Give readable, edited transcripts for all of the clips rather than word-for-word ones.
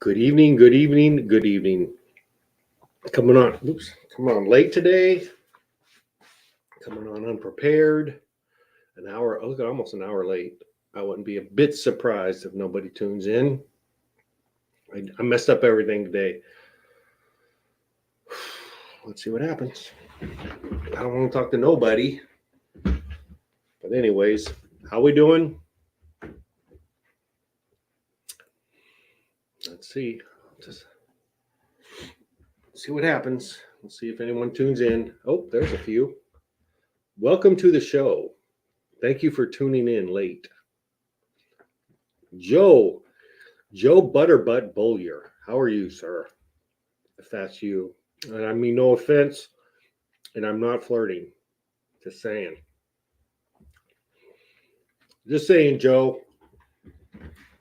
Good evening, good evening, good evening. Coming on late today. Coming on unprepared. An hour, look at almost an hour late. I wouldn't be a bit surprised if nobody tunes in. I messed up everything today. Let's see what happens. I don't want to talk to nobody. But anyways, how we doing? Let's see. Just see what happens. We'll see if anyone tunes in. Oh, there's a few. Welcome to the show. Thank you for tuning in late. Joe Butterbutt Bollier. How are you, sir? If that's you. And I mean, no offense, and I'm not flirting. Just saying. Just saying, Joe.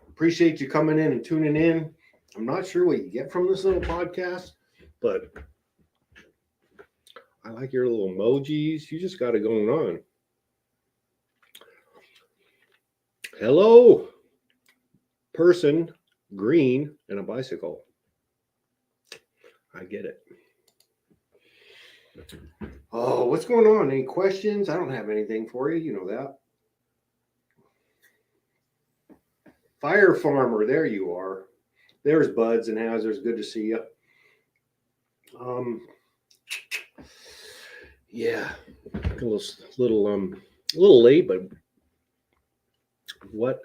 Appreciate you coming in and tuning in. I'm not sure what you get from this little podcast, but I like your little emojis. You just got it going on. Hello, person, green, and a bicycle. I get it. Oh, what's going on? Any questions? I don't have anything for you. You know that. Fire Farmer, there you are. There's Buds and Hazards. Good to see you. Yeah, a little late, but what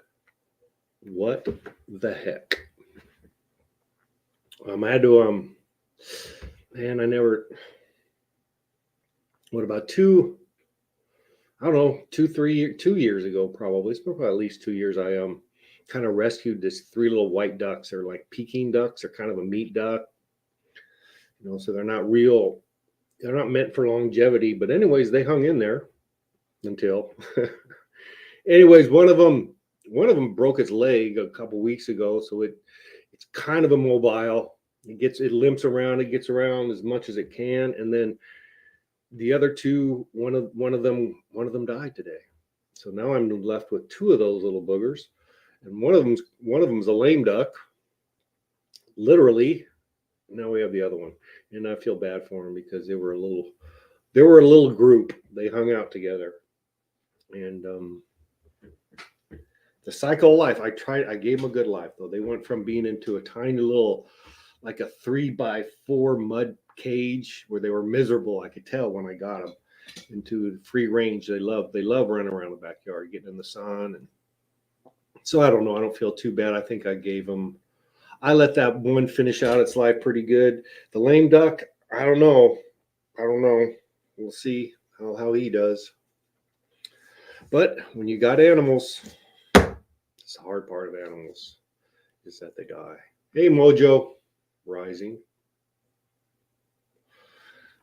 the heck? I had to man, I never. What about 2 years ago, probably. It's probably at least 2 years. I kind of rescued this 3 little white ducks. They're like Peking ducks. They're kind of a meat duck. So they're not real. They're not meant for longevity. But anyways, they hung in there until. Anyways, one of them broke its leg a couple weeks ago, so it's kind of immobile. It limps around. It gets around as much as it can, and then the other 2, one of them died today. So now I'm left with 2 of those little boogers, and one of them's a lame duck, literally. Now we have the other one, and I feel bad for them because they were a little group. They hung out together, and the cycle of life. I gave them a good life though. They went from being into a tiny little, like a 3x4 mud cage where they were miserable. I could tell when I got them into free range. They love running around the backyard, getting in the sun, and so I don't know. I don't feel too bad. I think I let that one finish out its life pretty good. The lame duck, I don't know. We'll see how he does. But when you got animals, it's the hard part of animals is that they die. Hey, Mojo, rising.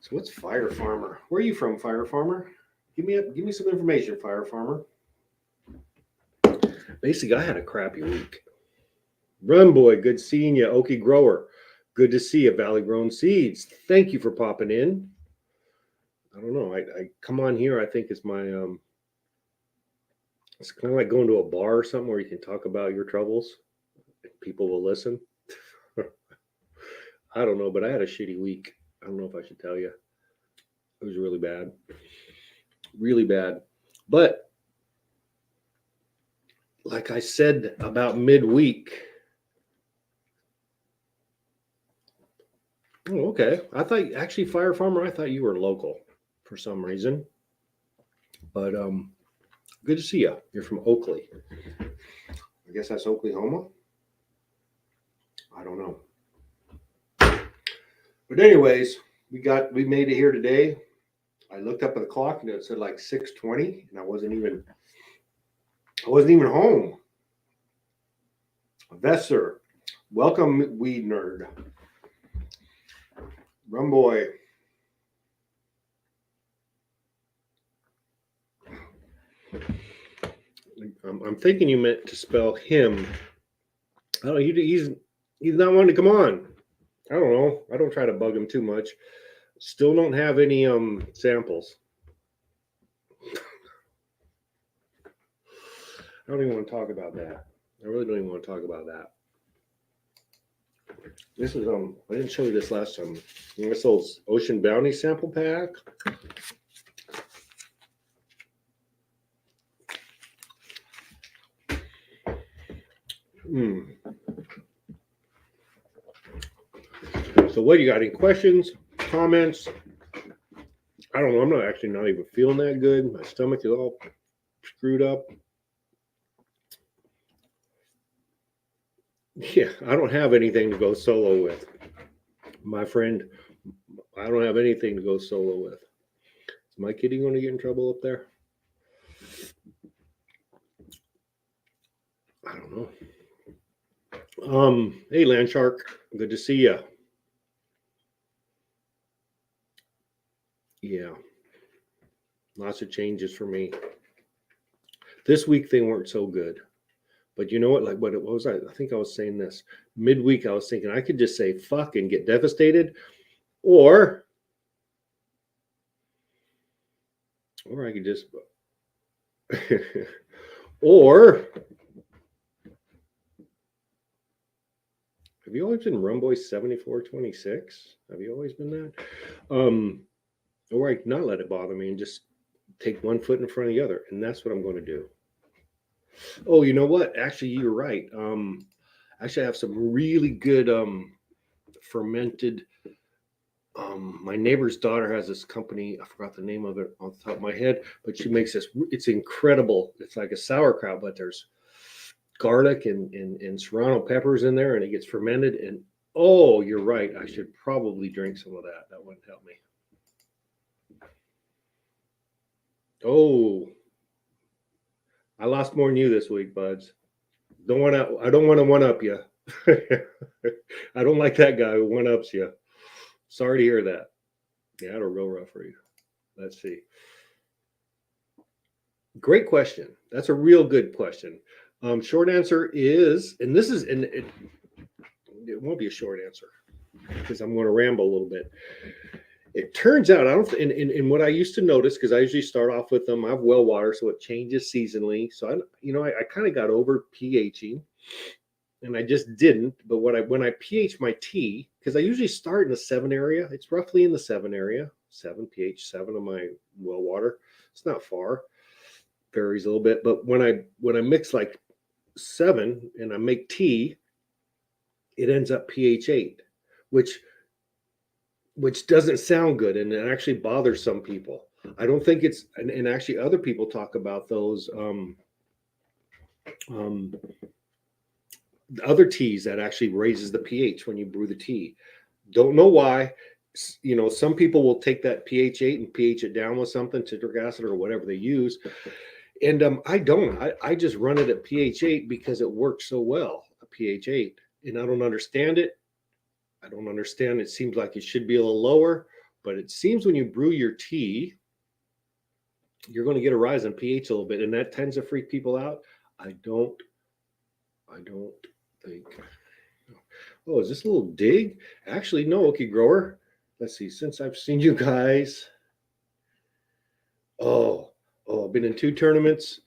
So what's Fire Farmer? Where are you from, Fire Farmer? Give me some information, Fire Farmer. Basically, I had a crappy week. Run Boy, good seeing you. Okie Grower, good to see you. Valley Grown Seeds, thank you for popping in. I don't know. I come on here. I think it's my it's kind of like going to a bar or something where you can talk about your troubles. People will listen. I don't know, but I had a shitty week. I don't know if I should tell you. It was really bad. Really bad. But like I said about midweek. Oh, okay. I thought actually, Fire Farmer, I thought you were local for some reason. But good to see you. You're from Oakley. I guess that's Oklahoma. I don't know. But anyways, we made it here today. I looked up at the clock and it said like 6:20, and I wasn't even home. Vesser, welcome, weed nerd. Rum Boy. I'm thinking you meant to spell him. Oh, he's not wanting to come on. I don't know. I don't try to bug him too much. Still don't have any samples. I don't even want to talk about that. I really don't even want to talk about that. This is I didn't show you this last time. This old Ocean Bounty sample pack. So what, you got any questions, comments? I don't know. I'm not even feeling that good. My stomach is all screwed up. Yeah, I don't have anything to go solo with. My friend, I don't have anything to go solo with. Is my kitty going to get in trouble up there? I don't know. Hey, Land Shark, good to see you. Yeah, lots of changes for me. This week they weren't so good, but you know what? Like, what was I think I was saying this midweek. I was thinking I could just say fuck and get devastated, or I could just, or have you always been Rumboy 7426? Have you always been that? Or I could not let it bother me and just take one foot in front of the other, and that's what I'm going to do. Oh, you know what? Actually, you're right. Actually, I have some really good fermented. My neighbor's daughter has this company. I forgot the name of it off the top of my head, but she makes this. It's incredible. It's like a sauerkraut, but there's garlic and serrano peppers in there, and it gets fermented. And oh, you're right. I should probably drink some of that. That wouldn't help me. Oh, I lost more than you this week, buds. I don't want to one up you. I don't like that guy who one ups you. Sorry to hear that. Yeah, that'll real rough for you. Let's see. Great question. That's a real good question. Short answer is, and this is, and it won't be a short answer because I'm going to ramble a little bit. It turns out, I don't, in what I used to notice, because I usually start off with them, I have well water, so it changes seasonally. So I kind of got over pHing, and I just didn't. But when I pH my tea, because I usually start in the 7 area, it's roughly in the 7 area, 7 pH 7 of my well water. It's not far, varies a little bit. But when I mix like 7 and I make tea, it ends up pH 8, which doesn't sound good, and it actually bothers some people. I don't think it's, and actually other people talk about those other teas that actually raises the pH when you brew the tea. Don't know why. Some people will take that pH 8 and pH it down with something, citric acid or whatever they use. And I don't. I just run it at pH 8 because it works so well, a pH 8. And I don't understand it. It seems like it should be a little lower, but it seems when you brew your tea, you're going to get a rise in pH a little bit, and that tends to freak people out. I don't think. Oh, is this a little dig? Actually, no. Okay, grower. Let's see. Since I've seen you guys, I've been in 2 tournaments.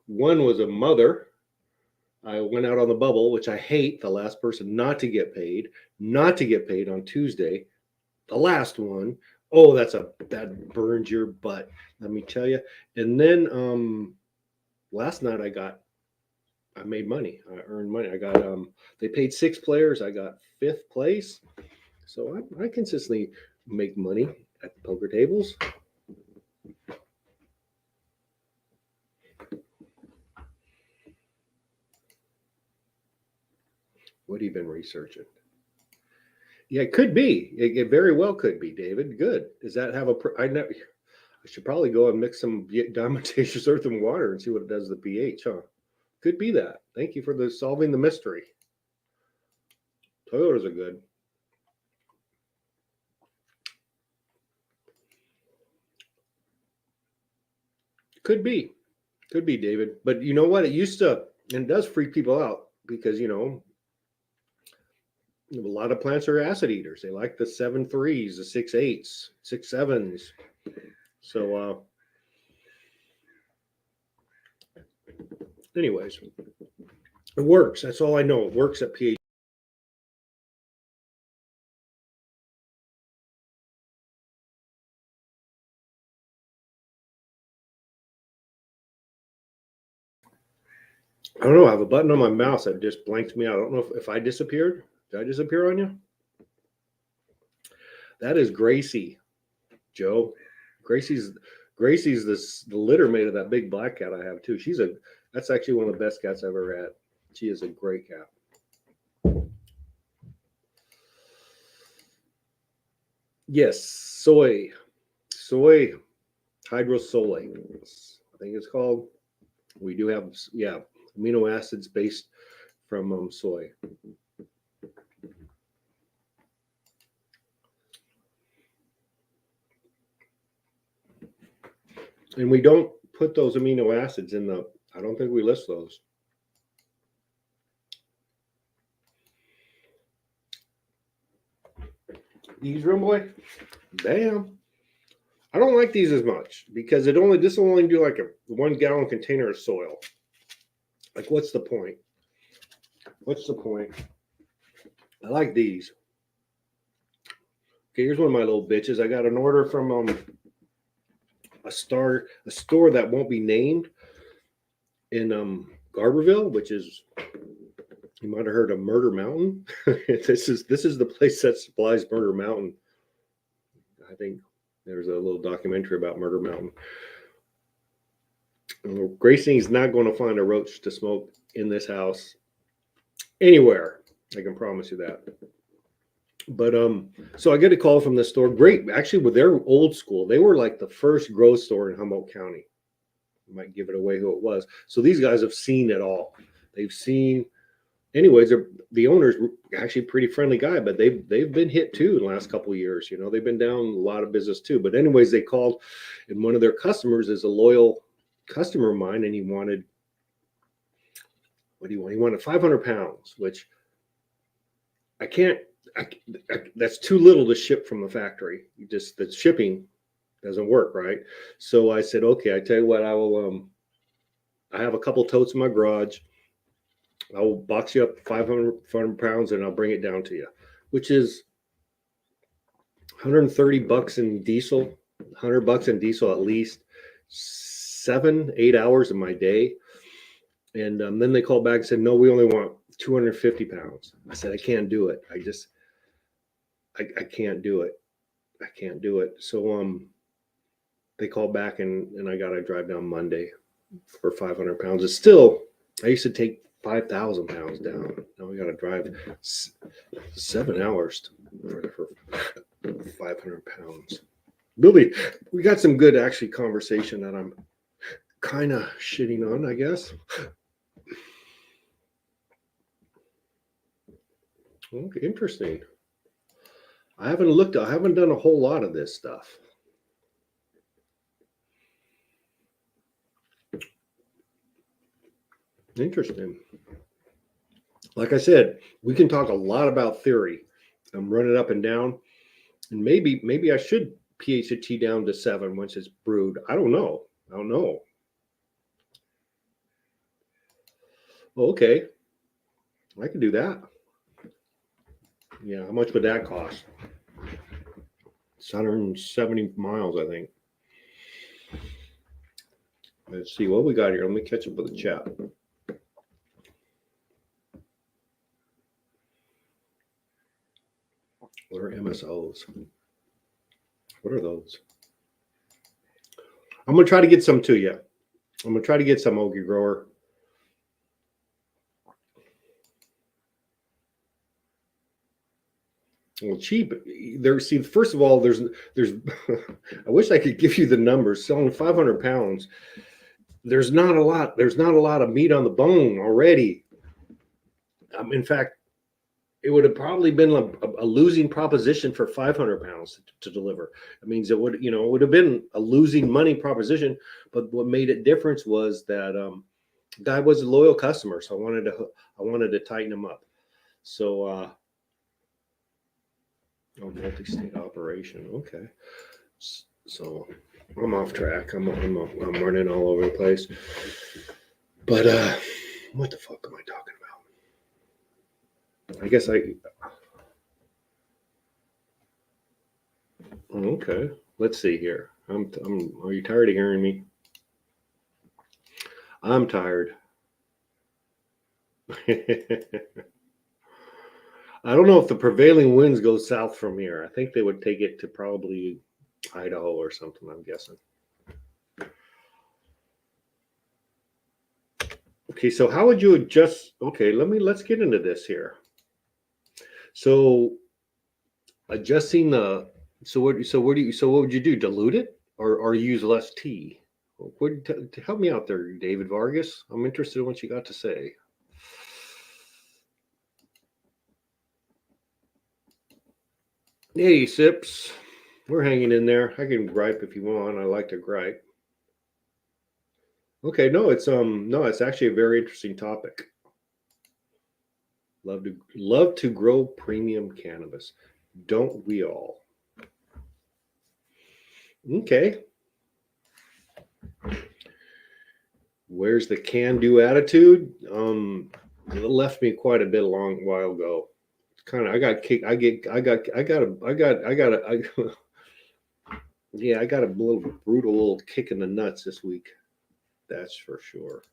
One was a mother. I went out on the bubble, which I hate. The last person not to get paid on Tuesday. The last one, that burns your butt. Let me tell you. And then last night I made money. I earned money. I got they paid 6 players. I got 5th place. So I consistently make money at the poker tables. What have you been researching? Yeah, it could be. It very well could be, David. Good. Does that have I should probably go and mix some diatomaceous earth and water and see what it does to the pH, huh? Could be that. Thank you for solving the mystery. Toyotas are good. Could be, David. But you know what? It used to, and it does freak people out because a lot of plants are acid eaters. They like the 7.3s, the 6.8s, 6.7s. So, anyways, it works. That's all I know. It works at pH I don't know. I have a button on my mouse that just blanked me out. I don't know if I disappeared. Did I disappear on you? That is Gracie, Joe. Gracie's the litter mate of that big black cat I have too. That's actually one of the best cats I've ever had. She is a great cat. Yes, soy hydrosolate, I think it's called. We do have amino acids based from soy. And we don't put those amino acids in the, I don't think we list those. These Rim Boy, damn. I don't like these as much because this will only do like a 1 gallon container of soil. Like, what's the point? What's the point? I like these. Okay, here's one of my little bitches. I got an order from a store that won't be named in Garberville, which is, you might have heard of Murder Mountain. This is the place that supplies Murder Mountain. I think there's a little documentary about Murder Mountain. Gracie's not going to find a roach to smoke in this house anywhere. I can promise you that. But so I get a call from the store. Great, actually, with their old school, they were like the first grow store in Humboldt County. I might give it away who it was. So these guys have seen it all. They've seen. Anyways, the owner's actually a pretty friendly guy, but they've been hit too in the last couple of years. You know, they've been down a lot of business too. But anyways, they called, and one of their customers is a loyal customer of mine, and he wanted, what do you want? He wanted 500 pounds, which I can't. That's too little to ship from the factory. Just the shipping doesn't work, right? So I said, okay, I tell you what, I will. I have a couple totes in my garage. I will box you up 500 pounds and I'll bring it down to you, which is $130 in diesel, $100 in diesel at least, 7-8 hours of my day. And then they called back and said, no, we only want 250 pounds. I said, I can't do it. I can't do it. I can't do it. So they called back and I got to drive down Monday for 500 pounds. It's still, I used to take 5,000 pounds down. Now we got to drive 7 hours for 500 pounds. Billy, we got some good actually conversation that I'm kind of shitting on, I guess. Okay, interesting. I haven't done a whole lot of this stuff. Interesting. Like I said, we can talk a lot about theory. I'm running up and down, and maybe I should pH the tea down to 7 once it's brewed. I don't know. Oh, okay, I can do that. Yeah, how much would that cost? It's 170 miles, I think. Let's see what we got here. Let me catch up with the chat. What are MSOs? What are those? I'm going to try to get some to you. I'm going to try to get some, Ogie Grower. Well, cheap. First of all, there's I wish I could give you the numbers. Selling 500 pounds, there's not a lot of meat on the bone already. In fact, it would have probably been a losing proposition for 500 pounds to deliver. It means it would have been a losing money proposition. But what made it difference was that guy was a loyal customer, so I wanted to tighten him up. So multi-state operation. Okay, so I'm off track. I'm running all over the place. But what the fuck am I talking about? I guess okay. Let's see here. Are you tired of hearing me? I'm tired. I don't know if the prevailing winds go south from here. I think they would take it to probably Idaho or something, I'm guessing. Okay, so how would you adjust? Okay, let's get into this here. So adjusting the what would you do? Dilute it or use less tea? Help me out there, David Vargas. I'm interested in what you got to say. Hey, Sips, we're hanging in there. I can gripe if you want. I like to gripe. Okay, no, it's actually a very interesting topic. Love to grow premium cannabis, don't we all? Okay. Where's the can-do attitude? It left me quite a bit a long while ago. Kind of, I got kicked. Yeah, I got a little brutal little kick in the nuts this week. That's for sure.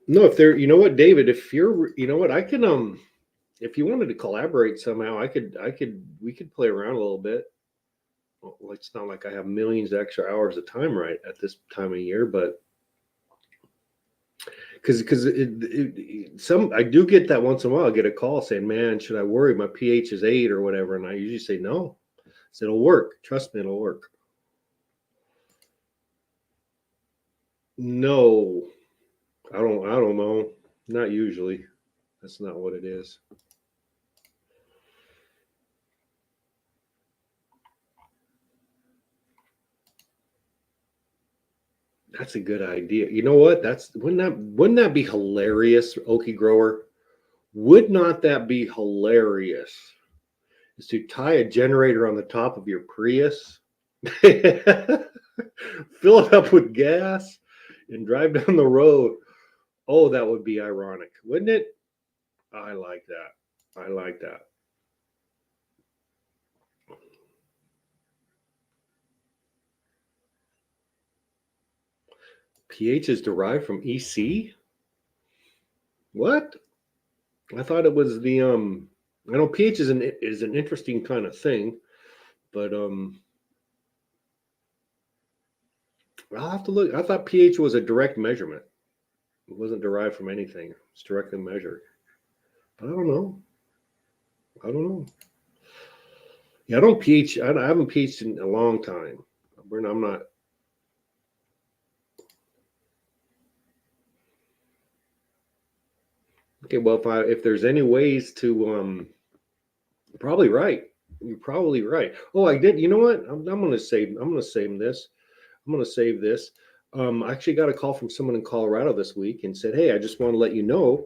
No, if there, you know what, David, if you're, you know what, I can, if you wanted to collaborate somehow, we could play around a little bit. Well, it's not like I have millions of extra hours of time right at this time of year, but because I do get that once in a while. I get a call saying, "Man, should I worry? My pH is 8 or whatever," and I usually say no. So it'll work. Trust me, it'll work. No, I don't know. Not usually. That's not what it is. That's a good idea. You know what? Wouldn't that be hilarious, Okie Grower? Would not that be hilarious? Is to tie a generator on the top of your Prius, fill it up with gas, and drive down the road. Oh, that would be ironic, wouldn't it? I like that. I like that. pH is derived from EC? What? I thought it was the I know pH is an interesting kind of thing, but I'll have to look. I thought pH was a direct measurement. It wasn't derived from anything. It's directly measured. But I don't know. I don't know. Yeah, I don't pH. I haven't pH'd in a long time. I'm not. Okay, well, if there's any ways to probably right. You're probably right. Oh, I did. You know what? I'm gonna save. I'm gonna save this. I'm gonna save this. I actually got a call from someone in Colorado this week and said, "Hey, I just want to let you know,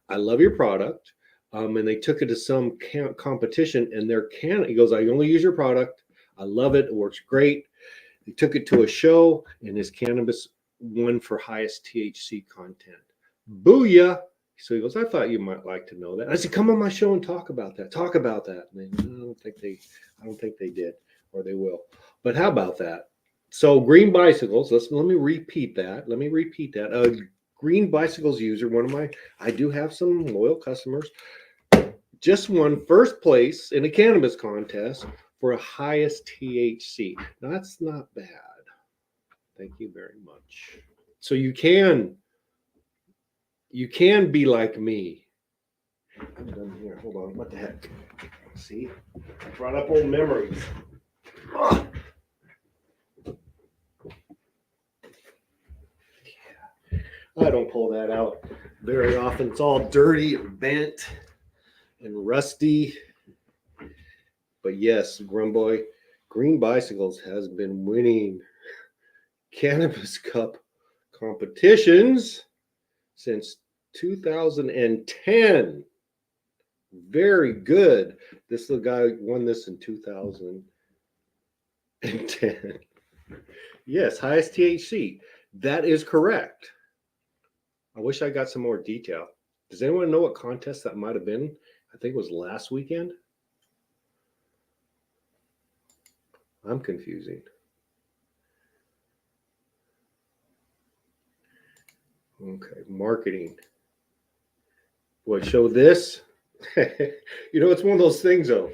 I love your product." And they took it to some competition, and their can. He goes, "I only use your product. I love it. It works great." He took it to a show, and his cannabis won for highest THC content. Booyah! So he goes, "I thought you might like to know that." I said, "Come on my show and talk about that. Talk about that." And I don't think they did, or they will. But how about that? So green bicycles. Let me repeat that. Let me repeat that. Green bicycles user, I do have some loyal customers. Just won first place in a cannabis contest for a highest THC. Now, that's not bad. Thank you very much. So you can be like me. I'm done here. Hold on. What the heck? See, I brought up old memories. Oh. I don't pull that out very often. It's all dirty and bent and rusty. But yes, Grumboy, Green Bicycles has been winning Cannabis Cup competitions since 2010. Very good. This little guy won this in 2010. Yes, highest THC. That is correct. I wish I got some more detail. Does anyone know what contest that might have been? I think it was last weekend. I'm confusing. Okay, marketing. What show this? It's one of those things though.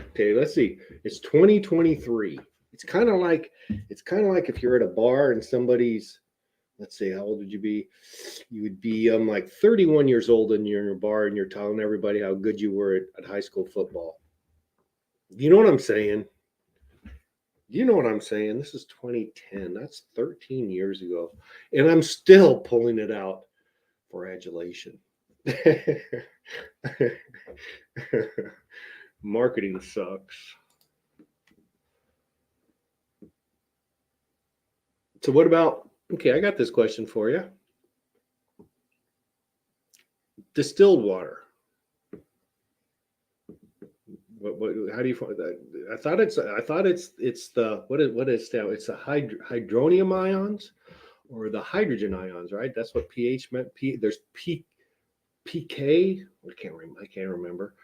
Okay, let's see. It's 2023. It's kind of like if you're at a bar and somebody's, let's say, how old would you be? You would be like 31 years old and you're in a bar and you're telling everybody how good you were at high school football. You know what I'm saying? You know what I'm saying? This is 2010. That's 13 years ago. And I'm still pulling it out for adulation. Marketing sucks. So what about, okay, I got this question for you. Distilled water. How do you find that? I thought it's the what is that? It's the hydronium ions or the hydrogen ions, right? That's what pH meant. There's pK. I can't remember.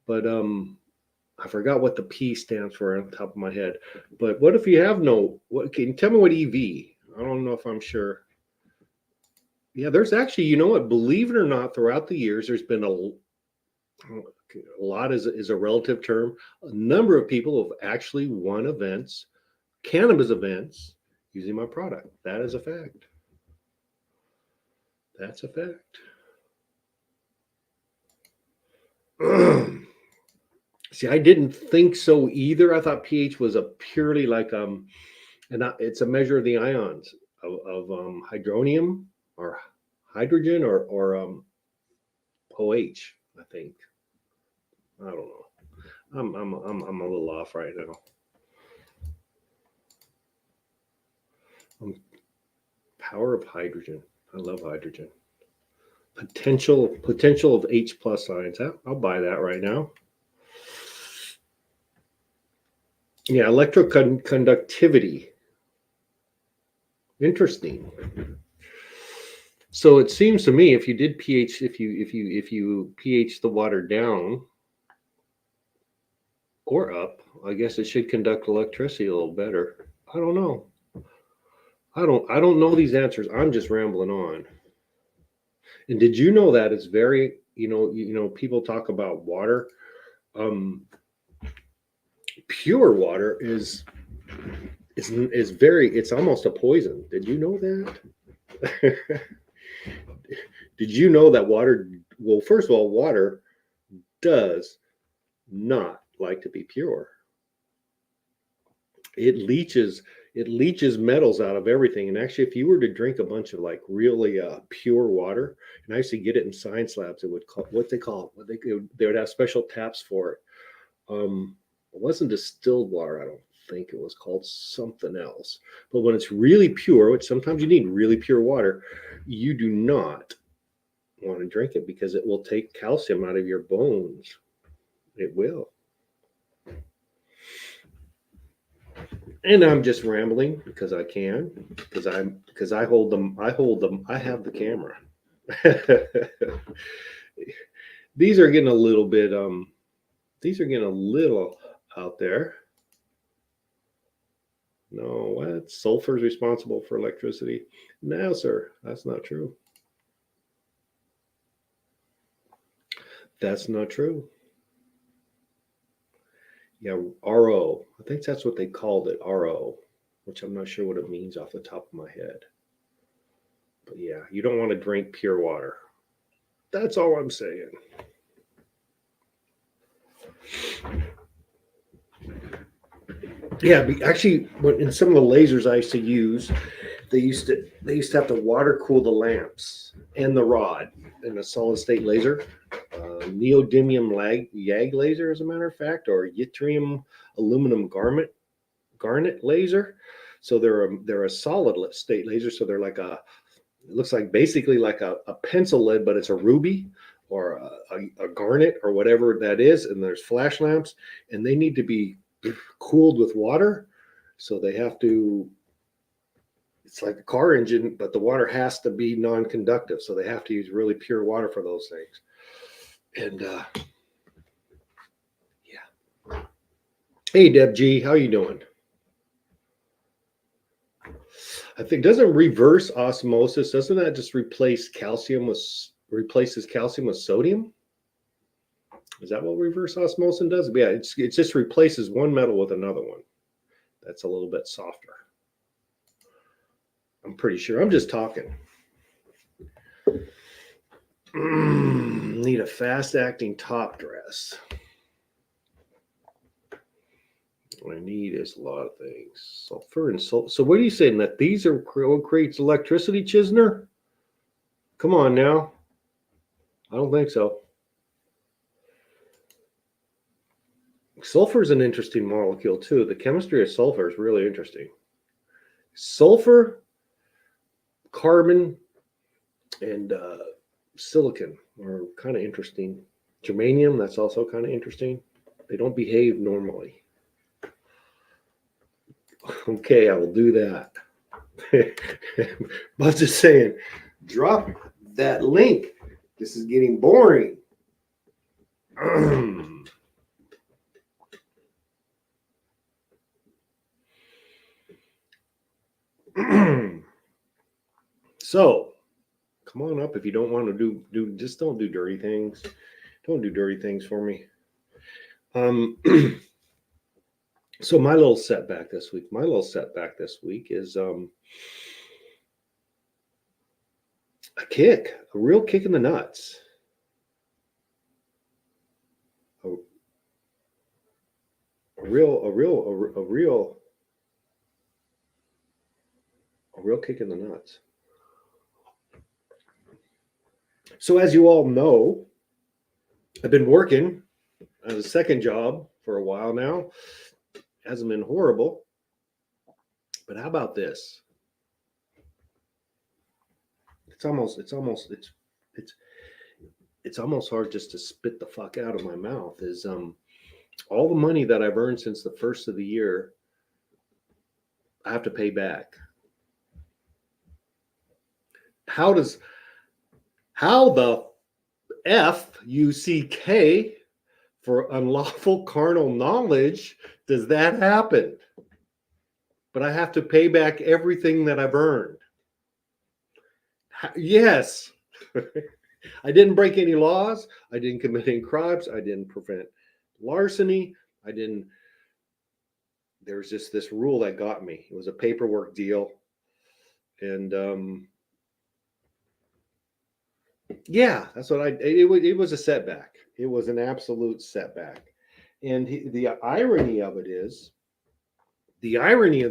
But I forgot what the P stands for on the top of my head. But what if you have no? What can you tell me what EV? I don't know if I'm sure. Yeah, there's actually, you know what? Believe it or not, throughout the years, there's been a lot is a relative term. A number of people have actually won events, cannabis events, using my product. That is a fact. That's a fact. See, I didn't think so either. I thought pH was a purely like and it's a measure of the ions of hydronium or hydrogen or OH. I think. I don't know. I'm a little off right now. Power of hydrogen. I love hydrogen. Potential of H plus ions. I'll buy that right now. Yeah, electroconductivity. Interesting. So it seems to me if you did pH, if you pH the water down or up, I guess it should conduct electricity a little better. I don't know. I don't know these answers. I'm just rambling on. And did you know that it's very, people talk about water. Pure water is very, it's almost a poison. Did you know that? Did you know that water, well, first of all, water does not like to be pure. It leaches metals out of everything. And actually, if you were to drink a bunch of like really pure water, and I used to get it in science labs, it would call they would have special taps for it. It wasn't distilled water, I don't think it was called something else. But when it's really pure, which sometimes you need really pure water, you do not want to drink it because it will take calcium out of your bones. It will. And I'm just rambling because I can, because I hold them. I have the camera. These are getting a little bit these are getting a little out there. No, what? Sulfur is responsible for electricity? No, sir, that's not true. That's not true. Yeah, RO. I think that's what they called it, RO, which I'm not sure what it means off the top of my head. But yeah, you don't want to drink pure water. That's all I'm saying. Yeah, actually, in some of the lasers I used to use, they used to have to water cool the lamps and the rod in a solid state laser, neodymium YAG laser, as a matter of fact, or yttrium aluminum garnet laser. So they're a solid state laser. So they're like it looks like basically like a pencil lead, but it's a ruby or a garnet or whatever that is. And there's flash lamps, and they need to be cooled with water. So they have to, it's like a car engine, but the water has to be non-conductive. So they have to use really pure water for those things. And yeah. Hey, Deb G, how you doing? I think doesn't reverse osmosis, doesn't that just replaces calcium with sodium? Is that what reverse osmosis does? Yeah, it just replaces one metal with another one. That's a little bit softer. I'm pretty sure. I'm just talking. Need a fast-acting top dress. What I need is a lot of things. Sulfur and salt. So what are you saying? That these are what creates electricity, Chisner? Come on now. I don't think so. Sulfur is an interesting molecule too. The chemistry of sulfur is really interesting. Sulfur, carbon, and silicon are kind of interesting. Germanium, that's also kind of interesting. They don't behave normally. Okay, I will do that. Buzz is saying, drop that link. This is getting boring. So, come on up if you don't want to do just don't do dirty things. Don't do dirty things for me. So my little setback this week is a real kick in the nuts. A real kick in the nuts. So as you all know, I've been working as a second job for a while now. Hasn't been horrible, but how about this? It's almost hard just to spit the fuck out of my mouth. Is all the money that I've earned since the first of the year, I have to pay back. How the FUCK for unlawful carnal knowledge does that happen? But I have to pay back everything that I've earned. Yes. I didn't break any laws. I didn't commit any crimes. I didn't prevent larceny. There was just this rule that got me. It was a paperwork deal. And yeah, that's what it was a setback. It was an absolute setback. And the irony of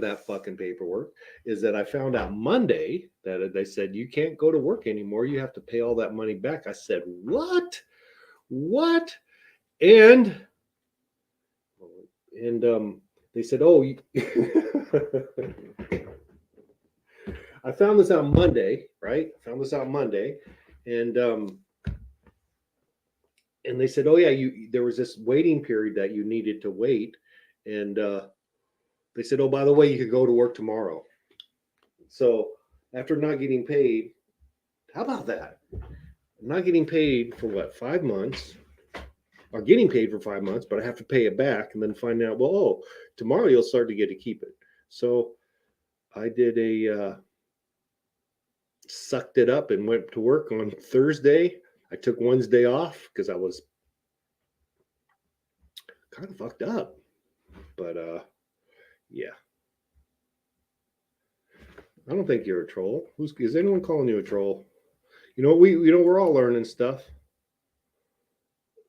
that fucking paperwork is that I found out Monday that they said, you can't go to work anymore. You have to pay all that money back. I said, what? And they said, oh, I found this out Monday, right? And they said, oh yeah, there was this waiting period that you needed to wait. And they said, oh, by the way, you could go to work tomorrow. So after not getting paid, how about that? Not getting paid for what, 5 months, or getting paid for 5 months, but I have to pay it back and then find out, well, oh, tomorrow you'll start to get to keep it. So I did sucked it up and went to work on Thursday. I took Wednesday off because I was kind of fucked up. But yeah. I don't think you're a troll. Is anyone calling you a troll? We're all learning stuff.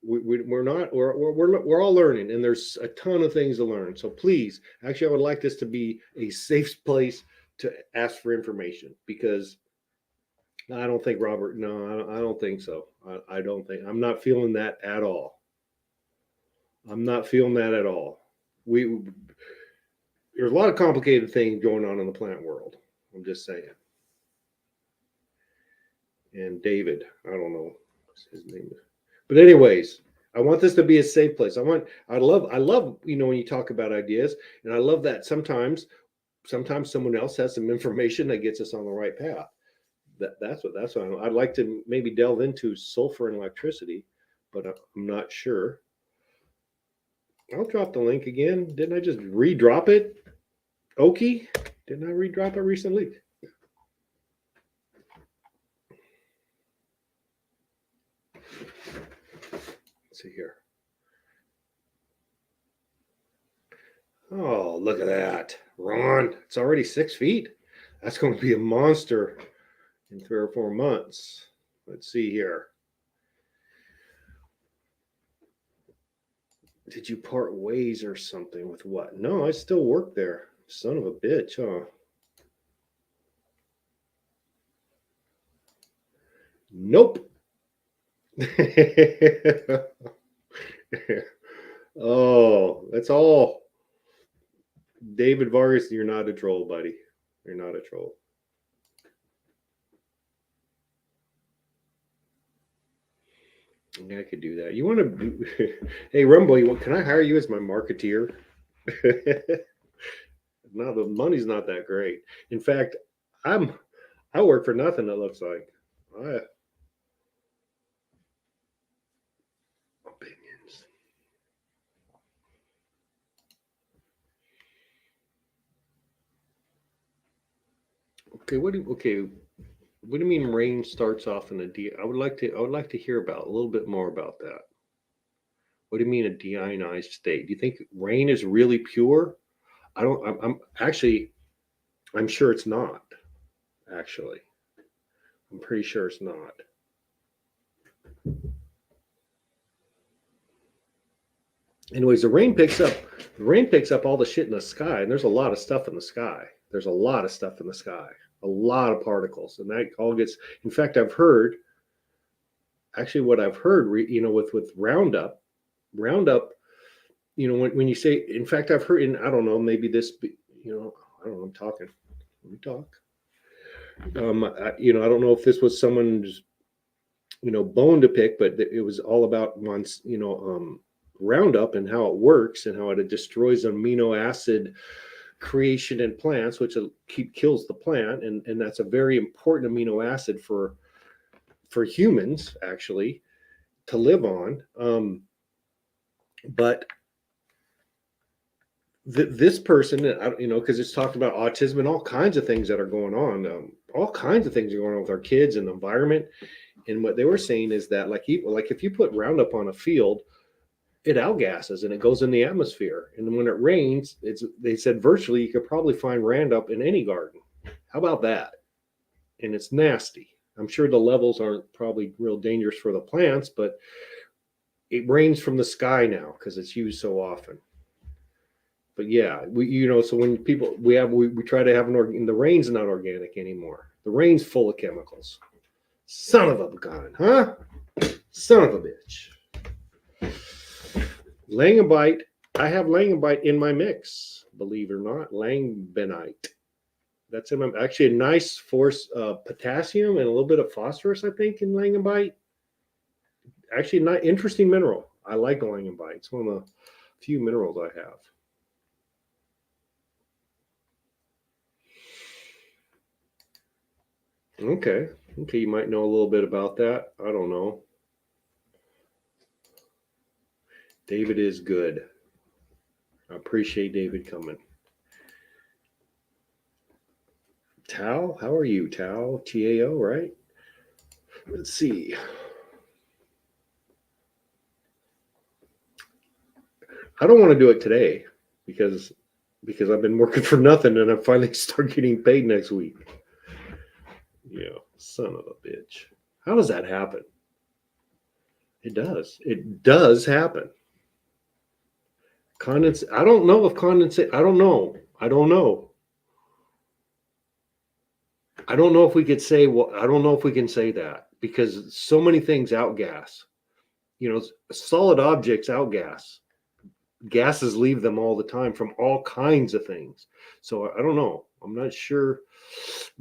We're all learning, and there's a ton of things to learn. So please, actually, I would like this to be a safe place to ask for information, because I don't think Robert. No, I don't think so. I don't think. I'm not feeling that at all. There's a lot of complicated things going on in the plant world. I'm just saying. And David, I don't know what's his name, but anyways, I want this to be a safe place. I love, when you talk about ideas, and I love that sometimes someone else has some information that gets us on the right path. That's what I'd like to maybe delve into sulfur and electricity, but I'm not sure. I'll drop the link again. Didn't I just re-drop it? Okie. Didn't I redrop it recently? Let's see here. Oh, look at that. Ron, it's already 6 feet. That's going to be a monster in 3 or 4 months. Let's see here. Did you part ways or something with what? No, I still work there. Son of a bitch, huh? Nope. Oh, that's all. David Vargas, you're not a troll, buddy. You're not a troll. Yeah, I could do that. You want to? Hey, Rumble, can I hire you as my marketeer? No, the money's not that great. In fact, I work for nothing. It looks like. Opinions. Okay, what do you mean rain starts off in a D? I would like to hear about a little bit more about that. What do you mean a deionized state? Do you think rain is really pure? I'm actually, I'm sure it's not. Actually, I'm pretty sure it's not. Anyways, the rain picks up all the shit in the sky, and there's a lot of stuff in the sky. There's a lot of stuff in the sky, a lot of particles, and that all gets. In fact, I've heard. Actually, what I've heard, with Roundup, when you say, in fact, I've heard, and I don't know, maybe this, I don't know, I'm talking. Let me talk. I don't know if this was someone's, bone to pick, but it was all about once, Roundup and how it works and how it destroys amino acid creation in plants, which kills the plant, and that's a very important amino acid for humans actually to live on. But this person, because it's talked about autism and all kinds of things that are going on. All kinds of things are going on with our kids and the environment. And what they were saying is that, like if you put Roundup on a field, it outgasses and it goes in the atmosphere. And when it rains, they said virtually you could probably find Roundup in any garden. How about that? And it's nasty. I'm sure the levels aren't probably real dangerous for the plants, but it rains from the sky now because it's used so often. But yeah, so when people we try to have the rain's not organic anymore. The rain's full of chemicals. Son of a gun, huh? Son of a bitch. Langbite. I have langbite in my mix, believe it or not. Langbenite. That's actually a nice force of potassium and a little bit of phosphorus, I think, in langbite. Actually, not interesting mineral. I like langbite. It's one of the few minerals I have. Okay, you might know a little bit about that. I don't know. David is good. I appreciate David coming. Tao, how are you? Tao, Tao, right? Let's see. I don't want to do it today because I've been working for nothing and I finally start getting paid next week. Yeah, son of a bitch. How does that happen? It does. It does happen. Condensate. I don't know if condensate. I don't know. I don't know if we could say. Well, I don't know if we can say that because so many things outgas. Solid objects outgas. Gases leave them all the time from all kinds of things. So I don't know. I'm not sure.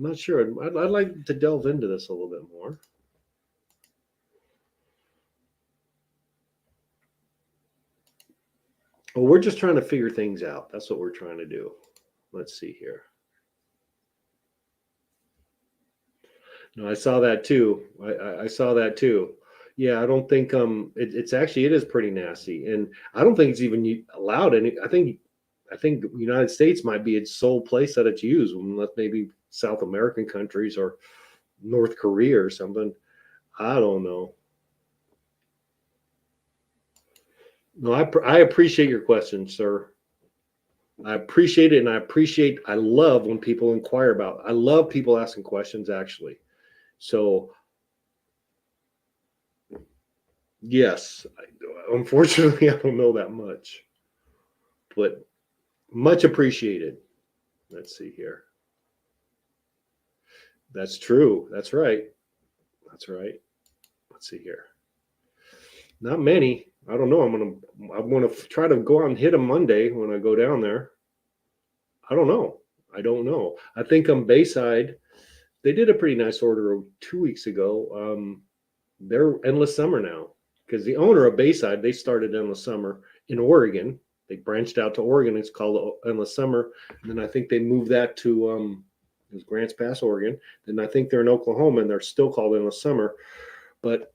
I'd like to delve into this a little bit more. Well, we're just trying to figure things out. That's what we're trying to do. Let's see here. No, I saw that too. I saw that too. Yeah, I don't think it is pretty nasty, and I don't think it's even allowed. I think I think the United States might be its sole place that it's used, unless maybe South American countries or North Korea or something. I don't know. No, I appreciate your question, sir. I appreciate it, and I love when people inquire about. I love people asking questions, actually. So yes, unfortunately, I don't know that much, but much appreciated. Let's see here. That's true. That's right. That's right. Let's see here. Not many. I don't know. I'm gonna try to go out and hit them Monday when I go down there. I don't know. I don't know. I think on Bayside, they did a pretty nice order 2 weeks ago. They're Endless Summer now because the owner of Bayside, they started Endless Summer in Oregon. They branched out to Oregon. It's called Endless Summer, and then I think they moved that to it was Grants Pass, Oregon. Then I think they're in Oklahoma, and they're still called Endless Summer. But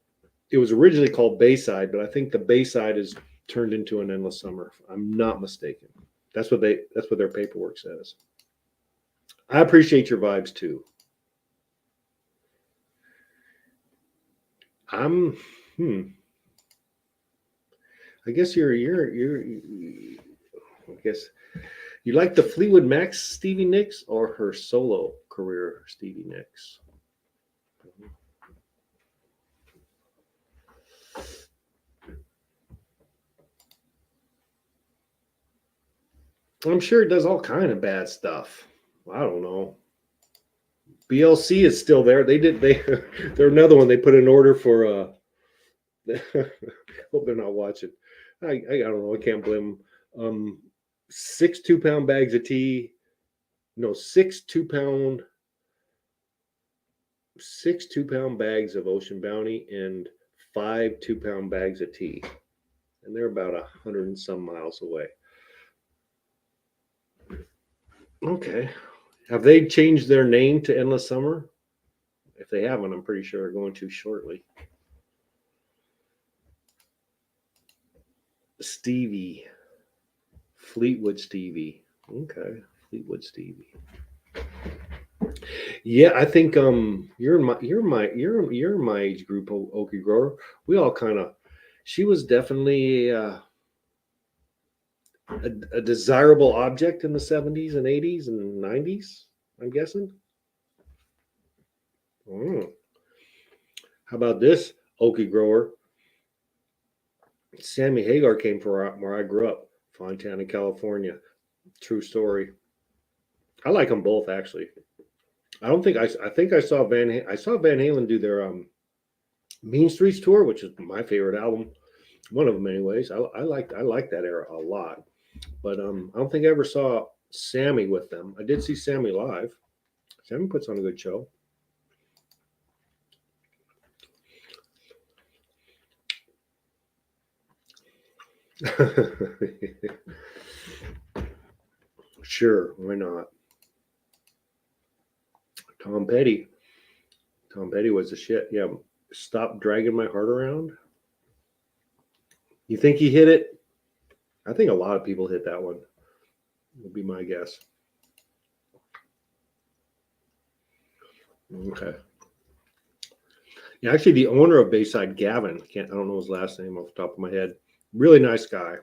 it was originally called Bayside, but I think the Bayside is turned into an Endless Summer. If I'm not mistaken. That's what their paperwork says. I appreciate your vibes too. I'm I guess I guess you like the Fleetwood Mac's Stevie Nicks or her solo career Stevie Nicks? I'm sure it does all kind of bad stuff. I don't know. BLC is still there. They're another one. They put an order for hope they're not watching. I don't know. I can't blame them. 6 2-pound bags of tea. No, 6 2-pound bags of Ocean Bounty and 5 2-pound bags of tea. And they're about 100 and some miles away. Okay. Have they changed their name to Endless Summer? If they haven't, I'm pretty sure they're going to shortly. Stevie. Fleetwood Stevie. Okay. Fleetwood Stevie. Yeah, I think you're in my age group, Okie Grower. We all kind of. She was definitely a desirable object in the 70s and 80s and 90s. I'm guessing. How about this, Okie Grower? Sammy Hagar came from where I grew up, Fontana, California. True story. I like them both, actually. I don't think I think I saw Van Halen do their Mean Streets tour, which is my favorite album, one of them, anyways. I like that era a lot, but I don't think I ever saw Sammy with them. I did see Sammy live. Sammy puts on a good show. Sure, why not? Tom Petty. Tom Petty was the shit. Yeah, Stop Dragging My Heart Around. You think he hit it? I think a lot of people hit that one. Would be my guess. Okay. Yeah, actually, the owner of Bayside, Gavin, I don't know his last name off the top of my head. Really nice guy.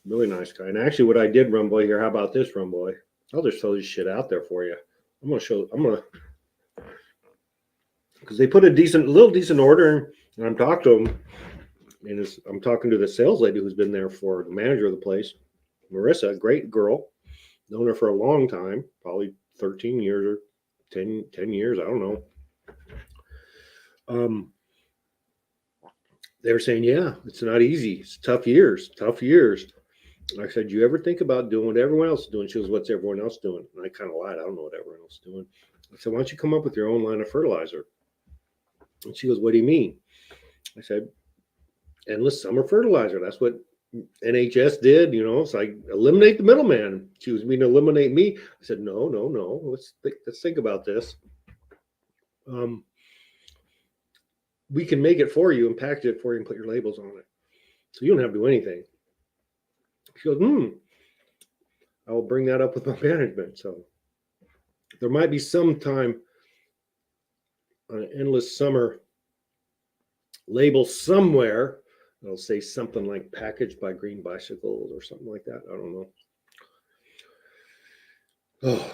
Really nice guy. And actually, what I did, Rumboy, here, how about this, Rumboy? I'll just throw this shit out there for you. Because they put a little decent order, and I'm talking to them, and I'm talking to the sales lady who's been there for the manager of the place, Marissa, great girl, known her for a long time, probably 13 years or 10 years, I don't know. They were saying, yeah, it's not easy. It's tough years. I said, you ever think about doing what everyone else is doing? She goes, what's everyone else doing? And I kind of lied. I don't know what everyone else is doing. I said, why don't you come up with your own line of fertilizer? And she goes, what do you mean? I said, Endless Summer Fertilizer. That's what NHS did, It's like eliminate the middleman. She was meaning to eliminate me. I said, no. Let's think about this. We can make it for you and package it for you and put your labels on it. So you don't have to do anything. She goes, I will bring that up with my management. So there might be some time on an endless summer label somewhere that'll say something like packaged by Green Bicycles or something like that. I don't know. Oh.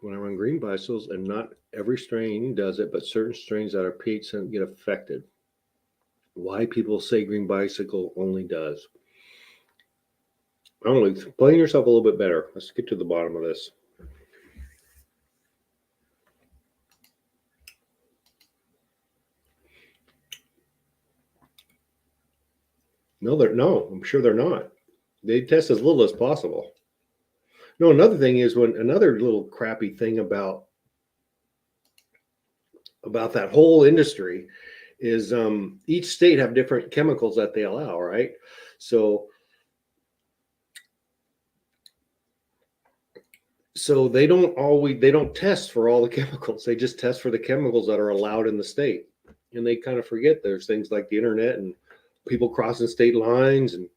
When I run green bicycles, and not every strain does it, but certain strains that are pH get affected. Why people say green bicycle only does. I don't know, explain yourself a little bit better. Let's get to the bottom of this. No, I'm sure they're not. They test as little as possible. No, another thing is when another little crappy thing about that whole industry is each state have different chemicals that they allow, right? So they don't test for all the chemicals. They just test for the chemicals that are allowed in the state. And they kind of forget there's things like the internet and people crossing state lines and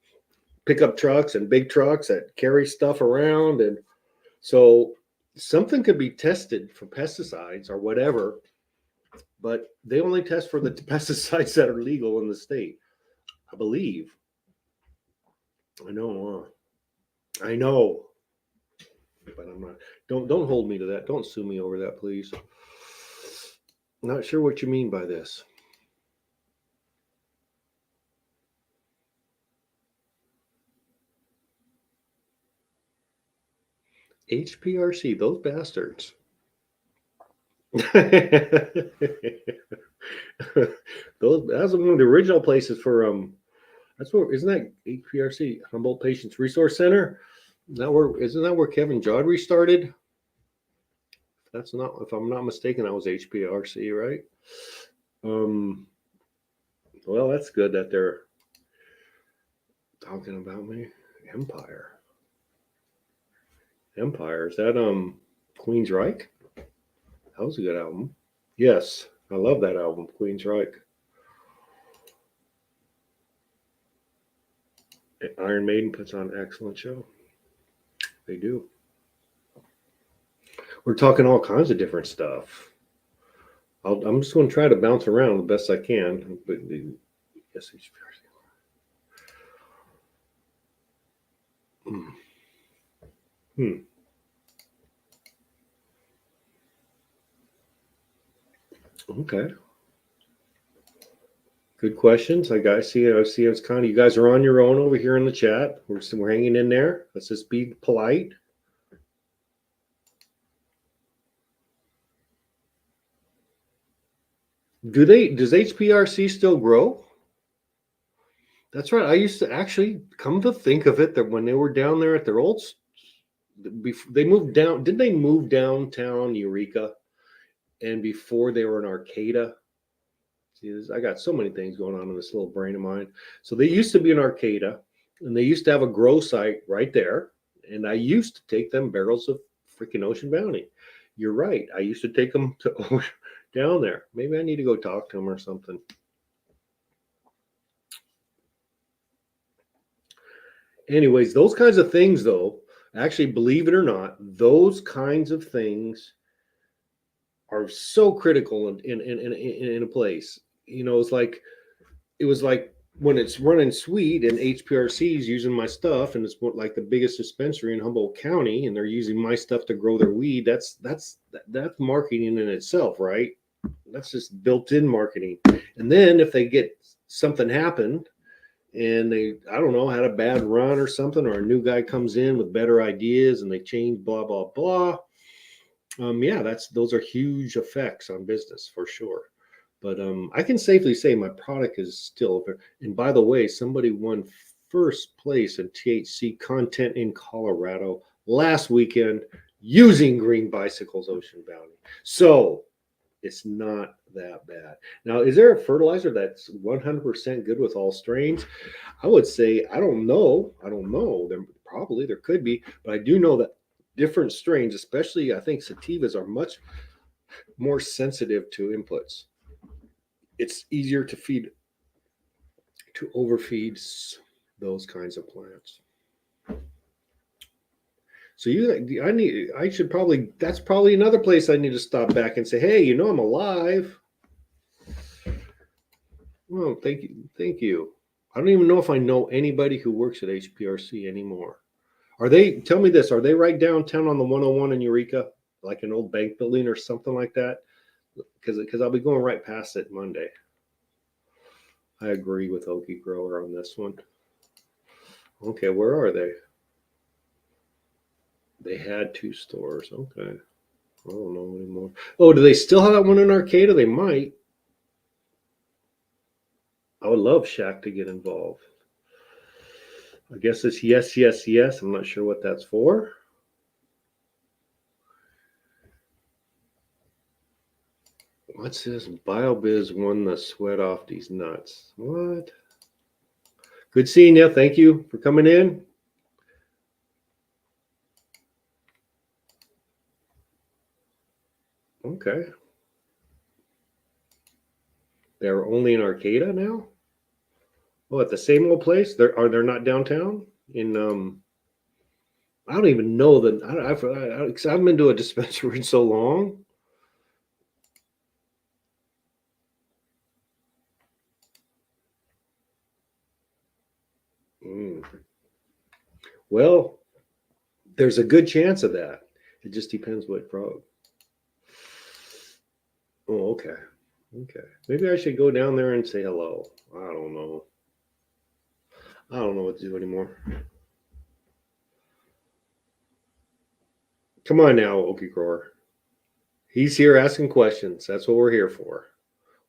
pickup trucks and big trucks that carry stuff around. And so something could be tested for pesticides or whatever, but they only test for the pesticides that are legal in the state, I believe. I know, but I'm not. Don't hold me to that. Don't sue me over that, please. Not sure what you mean by this. HPRC, those bastards. That's one of the original places for that's where, isn't that HPRC, Humboldt Patients Resource Center? Isn't that where Kevin Jodry started? That's not, if I'm not mistaken, that was HPRC, right? Well, that's good that they're talking about me. Empire. Is that Queensryche? That was a good album. Yes, I love that album, Queensryche. Iron Maiden puts on an excellent show. They do. We're talking all kinds of different stuff. I'm just going to try to bounce around the best I can. But yes, Okay. Good questions. I see it's kind of, you guys are on your own over here in the chat. We're hanging in there. Let's just be polite. Does HPRC still grow? That's right. I used to actually, come to think of it, that when they were down there at their old, they moved down. Didn't they move downtown Eureka? And before they were in Arcata. See, I got so many things going on in this little brain of mine. So they used to be in Arcata, and they used to have a grow site right there. And I used to take them barrels of freaking Ocean Bounty. You're right. I used to take them to down there. Maybe I need to go talk to them or something. Anyways, those kinds of things, though, actually, believe it or not, those kinds of things are so critical in a place. You know, it was like when it's running sweet and HPRC is using my stuff, and it's like the biggest dispensary in Humboldt County, and they're using my stuff to grow their weed. That's marketing in itself, right? That's just built-in marketing. And then if they get something happen, and they, I don't know, had a bad run or something, or a new guy comes in with better ideas and they change blah blah blah. Yeah, those are huge effects on business for sure. But I can safely say my product is still. And by the way, somebody won first place in THC content in Colorado last weekend using Green Bicycles Ocean Bounty. So it's not that bad. Now, is there a fertilizer that's 100% good with all strains? I would say I don't know. There could be, but I do know that different strains, especially I think sativas, are much more sensitive to inputs. It's easier to overfeed those kinds of plants. So that's probably another place I need to stop back and say, hey, I'm alive. Well, thank you. I don't even know if I know anybody who works at HPRC anymore. Tell me this, are they right downtown on the 101 in Eureka, like an old bank building or something like that? Because I'll be going right past it Monday. I agree with Okie Grower on this one. Okay, where are they? They had 2 stores. Okay. I don't know anymore. Oh, do they still have that one in Arcata? They might. I would love Shaq to get involved. I guess it's yes, yes, yes. I'm not sure what that's for. What's this? BioBiz won the sweat off these nuts. What? Good seeing you. Thank you for coming in. Okay. They're only in Arcata now? Oh, at the same old place? They're not downtown? I don't even know that. I haven't been to a dispensary in so long. Well, there's a good chance of that. It just depends what frog. Oh, okay. Okay. Maybe I should go down there and say hello. I don't know. I don't know what to do anymore. Come on now, Okie Grower. He's here asking questions. That's what we're here for.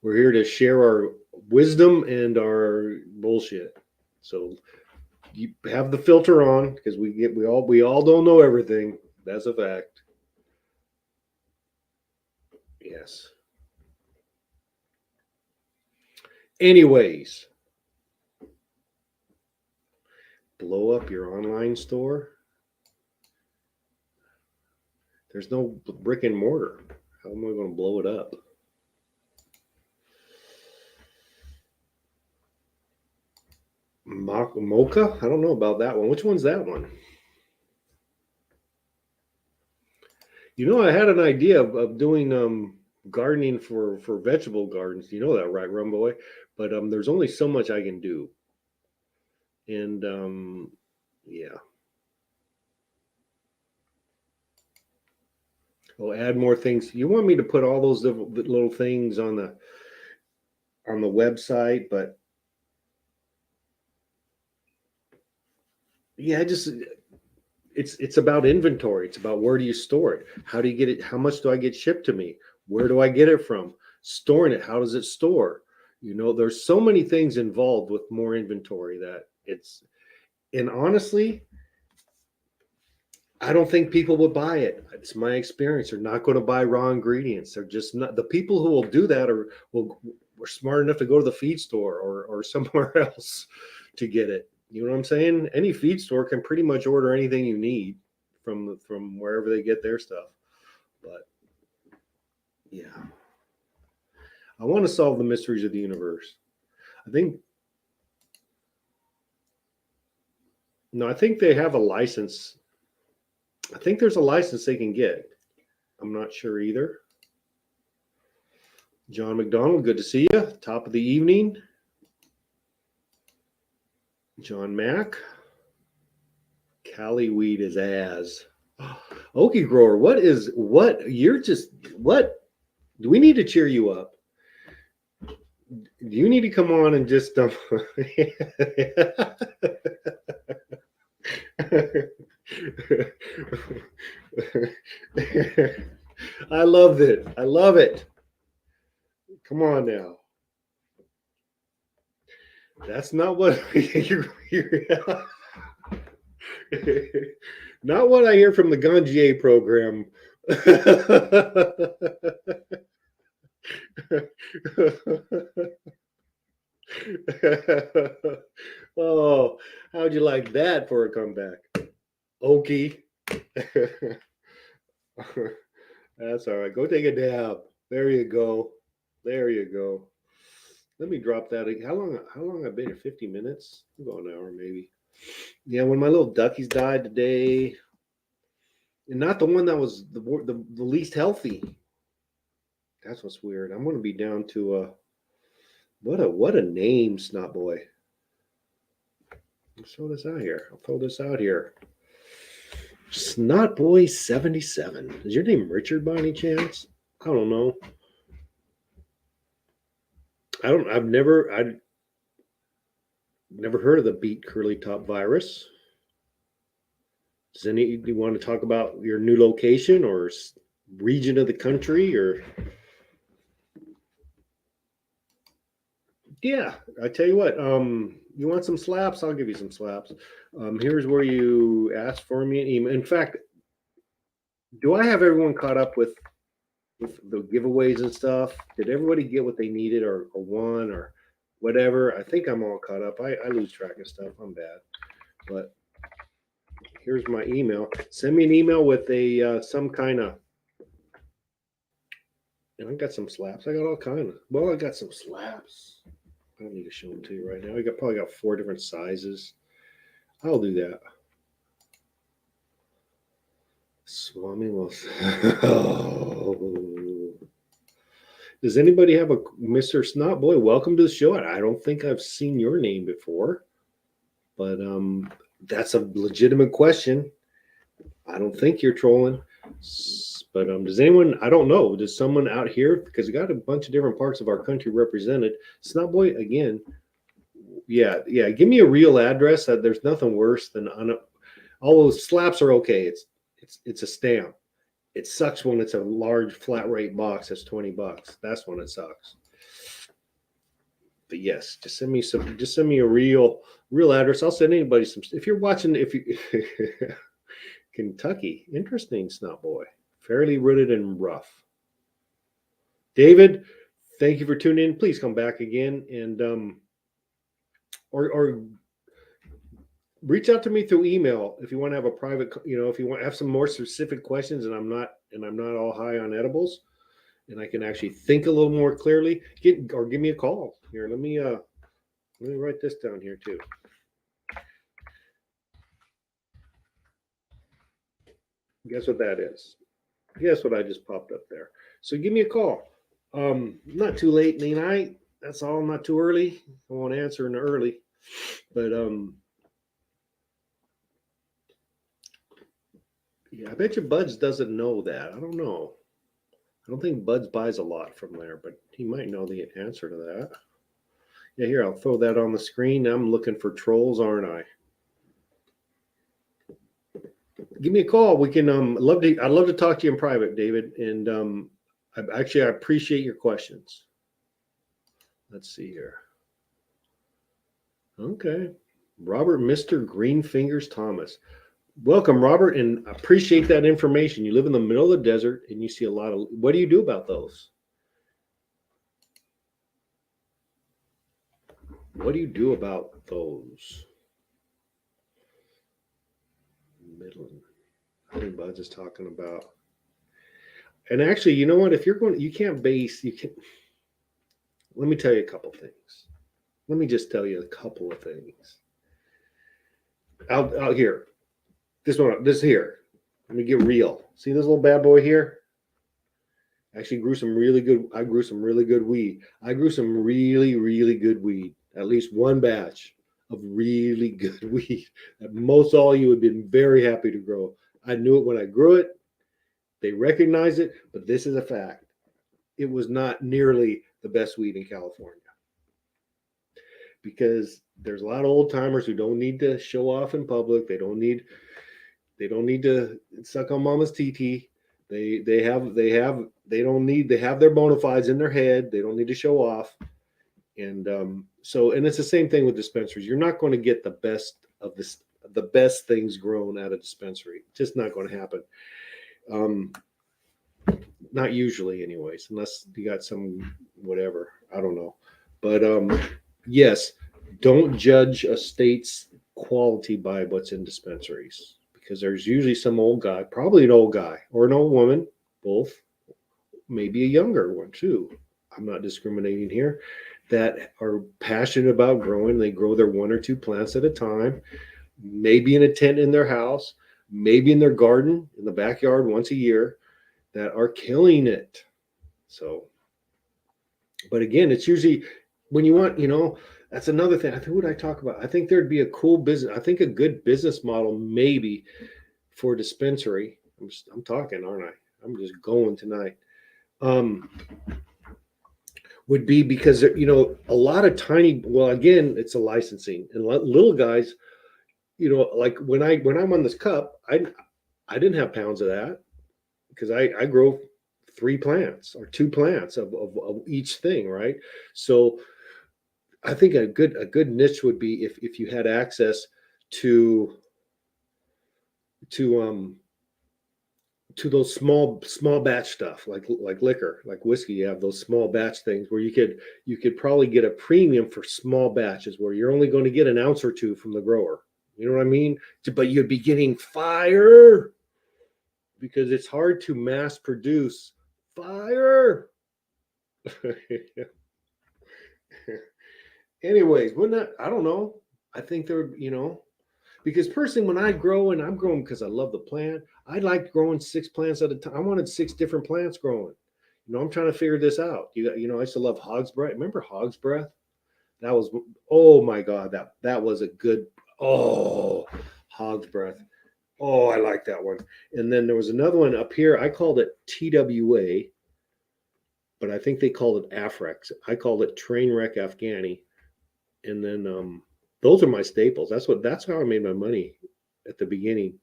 We're here to share our wisdom and our bullshit. So you have the filter on because we all don't know everything. That's a fact. Yes. Anyways, blow up your online store. There's no brick and mortar. How am I going to blow it up? Mocha? I don't know about that one. Which one's that one? I had an idea of doing gardening for vegetable gardens. You know that, right, Rumboy? But there's only so much I can do. And yeah. Oh, add more things. You want me to put all those little things on the website, but yeah, it's about inventory. It's about where do you store it? How do you get it? How much do I get shipped to me? Where do I get it from? Storing it. How does it store? There's so many things involved with more inventory and honestly, I don't think people would buy it. It's my experience. They're not going to buy raw ingredients. They're just not. The people who will do that are smart enough to go to the feed store or somewhere else to get it. You know what I'm saying? Any feed store can pretty much order anything you need from wherever they get their stuff. But yeah, I want to solve the mysteries of the universe. I think they have a license. I think there's a license they can get. I'm not sure either. John McDonald, good to see you. Top of the evening. John Mack. Cali weed is as. Okie Grower, what? Do we need to cheer you up? Do you need to come on and just I love it. I love it. Come on now. That's not what not what I hear from the Ganjier program. Oh, how'd you like that for a comeback? Okie. That's all right. Go take a dab. There you go. There you go. Let me drop that. How long I've been here? 50 minutes? About an hour maybe. Yeah, when my little duckies died today, and not the one that was the least healthy. That's what's weird. I'm gonna be down to what a name, Snot Boy. Let's throw this out here. I'll throw this out here. Snot Boy 77. Is your name Richard by any chance? I don't know. I've never heard of the beet curly top virus. Do you want to talk about your new location or region of the country or? Yeah, I tell you what. You want some slaps? I'll give you some slaps. Here's where you ask for me an email. In fact, do I have everyone caught up with the giveaways and stuff? Did everybody get what they needed or won or whatever? I think I'm all caught up. I lose track of stuff. I'm bad, but here's my email. Send me an email with a some kind of. And I got some slaps. I got all kind of. Well, I got some slaps. I don't need to show them to you right now. I probably got 4 different sizes. I'll do that. Swami will. Oh. Does anybody have a Mr. Snot Boy? Welcome to the show. I don't think I've seen your name before, but that's a legitimate question. I don't think you're trolling, but does anyone? I don't know. Does someone out here? Because we got a bunch of different parts of our country represented. Snot Boy again. Yeah. Give me a real address. There's nothing worse than all those slaps are okay. It's a stamp. It sucks when it's a large flat rate box that's $20. That's when it sucks. But yes, just send me a real address. I'll send anybody some. If you're watching, Kentucky, interesting, Snot Boy, fairly rooted and rough. David, thank you for tuning in. Please come back again and or reach out to me through email if you want to have a private, if you want to have some more specific questions and I'm not all high on edibles and I can actually think a little more clearly, give me a call here. Let me write this down here too. Guess what that is? Guess what I just popped up there. So give me a call. Not too late in the night. That's all. Not too early. I won't answer in the early, but yeah, I bet you Buds doesn't know that. I don't know. I don't think Buds buys a lot from there, but he might know the answer to that. Yeah, here, I'll throw that on the screen. I'm looking for trolls, aren't I? Give me a call. We can I'd love to talk to you in private, David. And I appreciate your questions. Let's see here. Okay. Robert Mr. Greenfingers Thomas. Welcome, Robert, and appreciate that information. You live in the middle of the desert and you see a lot of. What do you do about those? What do you do about those? Midland. I think Bud's is talking about. And actually, you know what? If you're going, you can't base. You can. Let me tell you a couple things. Let me just tell you a couple of things. Out here. This here. Let me get real. See this little bad boy here? Actually grew some really good. I grew some really good weed. I grew some really, really good weed. At least one batch of really good weed that most all you would have been very happy to grow. I knew it when I grew it. They recognize it, but this is a fact. It was not nearly the best weed in California. Because there's a lot of old timers who don't need to show off in public. They don't need to suck on mama's TT. They have their bona fides in their head. They don't need to show off. And and it's the same thing with dispensaries. You're not going to get the best things grown at a dispensary. Just not going to happen. Not usually anyways, unless you got some whatever. I don't know. But yes, don't judge a state's quality by what's in dispensaries. Because there's usually some old guy, probably an old guy or an old woman, both, maybe a younger one too. I'm not discriminating here, that are passionate about growing. They grow their one or two plants at a time, maybe in a tent in their house, maybe in their garden in the backyard once a year, that are killing it. So, but again, it's usually when you want, that's another thing. I think what I talk about. I think there'd be a cool business. I think a good business model maybe for a dispensary. I'm talking, aren't I? I'm just going tonight. Um, would be because a lot of tiny. Well, again, it's a licensing and little guys. Like when I'm on this cup, I didn't have pounds of that because I grow 3 plants or 2 plants of each thing, right? So I think a good niche would be if you had access to to um to those small batch stuff like liquor, like whiskey. You have those small batch things where you could probably get a premium for small batches where you're only going to get an ounce or two from the grower. You know what I mean? But you'd be getting fire because it's hard to mass produce fire. Anyways, wouldn't that? I don't know. I think there, because personally, when I grow and I'm growing because I love the plant, I like growing 6 plants at a time. I wanted 6 different plants growing. I'm trying to figure this out. I used to love hog's breath. Remember hog's breath? That was, oh my God, that was a good, oh, hog's breath. Oh, I like that one. And then there was another one up here. I called it TWA, but I think they called it Afrex. I called it Trainwreck Afghani. And then those are my staples. That's how I made my money at the beginning.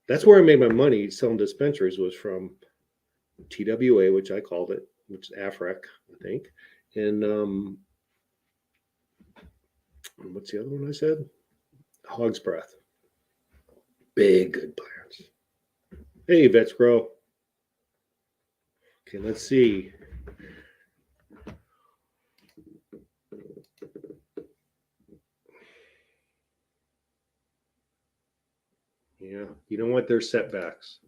That's where I made my money selling dispensaries, was from TWA, which I called it, which is Afrec, I think. And what's the other one I said? Hog's Breath. Big good plants. Hey, Vets Grow. Okay, let's see. Yeah, you know what? There's setbacks.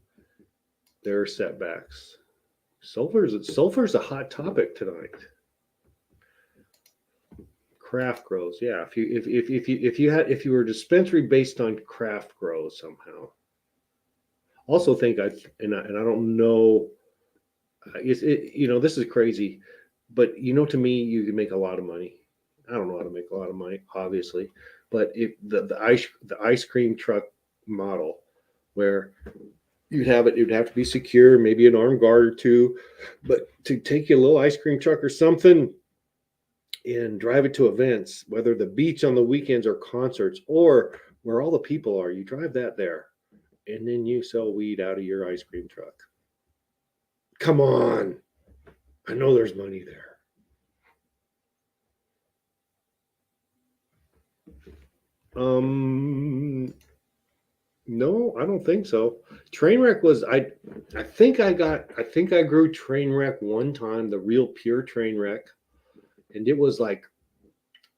There are setbacks. Sulfur's a hot topic tonight. Craft grows, yeah. If you were a dispensary based on craft grows somehow. Also think I don't know. This is crazy, but to me you can make a lot of money. I don't know how to make a lot of money, obviously, but if the ice cream truck model, where it'd have to be secure, maybe an armed guard or two, but to take you a little ice cream truck or something and drive it to events, whether the beach on the weekends or concerts or where all the people are, you drive that there, and then you sell weed out of your ice cream truck. Come on. I know there's money there. No, I don't think so. Trainwreck was I think I grew Trainwreck one time, the real pure Trainwreck, and it was like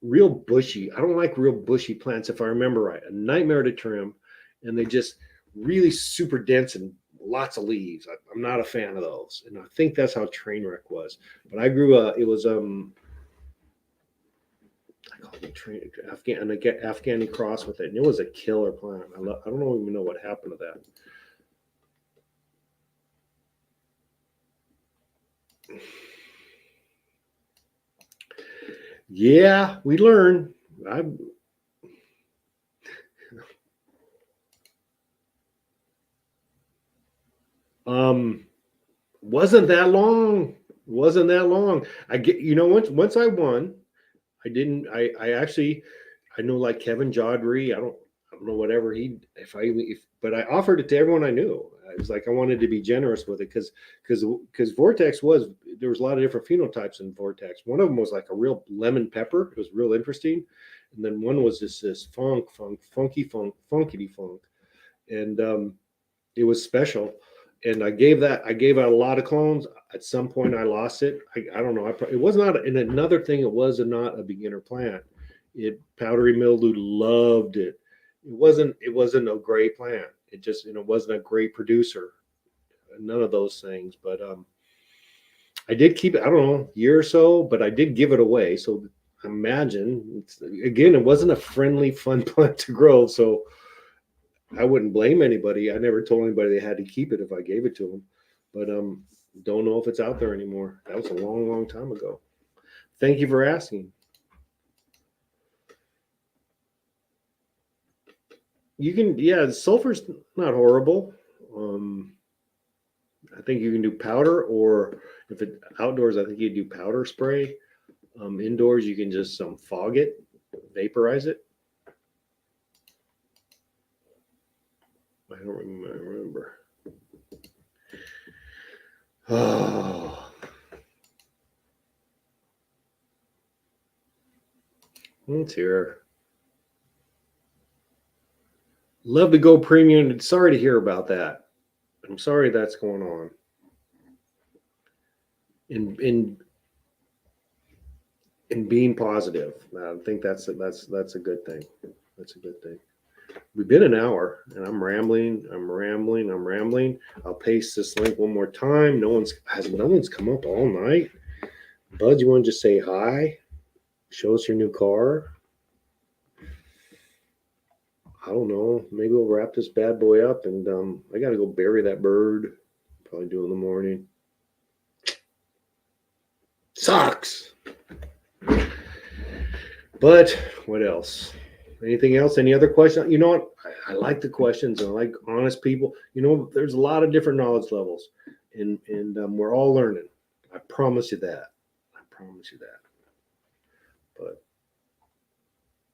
real bushy. I don't like real bushy plants if I remember right. A nightmare to trim, and they just really super dense and lots of leaves. I'm not a fan of those, and I think that's how Trainwreck was. But I grew it was I called it Afghani cross with it, and it was a killer plant. I don't even know what happened to that. Yeah, we learn. I wasn't that long. Wasn't that long. I get once I won, I didn't. I actually I know like Kevin Jodry. I don't know whatever but I offered it to everyone I knew. I was like I wanted to be generous with it because Vortex there was a lot of different phenotypes in Vortex. One of them was like a real lemon pepper. It was real interesting, and then one was just this funky funk, and it was special. And I gave out a lot of clones. At some point, I lost it. I don't know. It was not. And another thing, it was not a beginner plant. Powdery mildew loved it. It wasn't a great plant. It just wasn't a great producer. None of those things. But I did keep it, I don't know, a year or so, but I did give it away. So imagine, again, it wasn't a friendly, fun plant to grow. So I wouldn't blame anybody. I never told anybody they had to keep it if I gave it to them. But don't know if it's out there anymore. That was a long, long time ago. Thank you for asking. You can, yeah, sulfur's not horrible. Um, I think you can do powder, or if it outdoors, I think you do powder spray. Indoors, you can just fog it, vaporize it. I don't remember. Oh, let's hear. Love to go premium. Sorry to hear about that. I'm sorry that's going on. In being positive, I think that's a good thing. That's a good thing. We've been an hour, and I'm rambling. I'll paste this link one more time. No one's come up all night. Bud, you want to just say hi? Show us your new car. I don't know. Maybe we'll wrap this bad boy up, and I got to go bury that bird. Probably do in the morning. Sucks. But what else? Anything else? Any other questions? You know what? I like the questions. I like honest people. You know, there's a lot of different knowledge levels, and we're all learning. I promise you that. I promise you that. But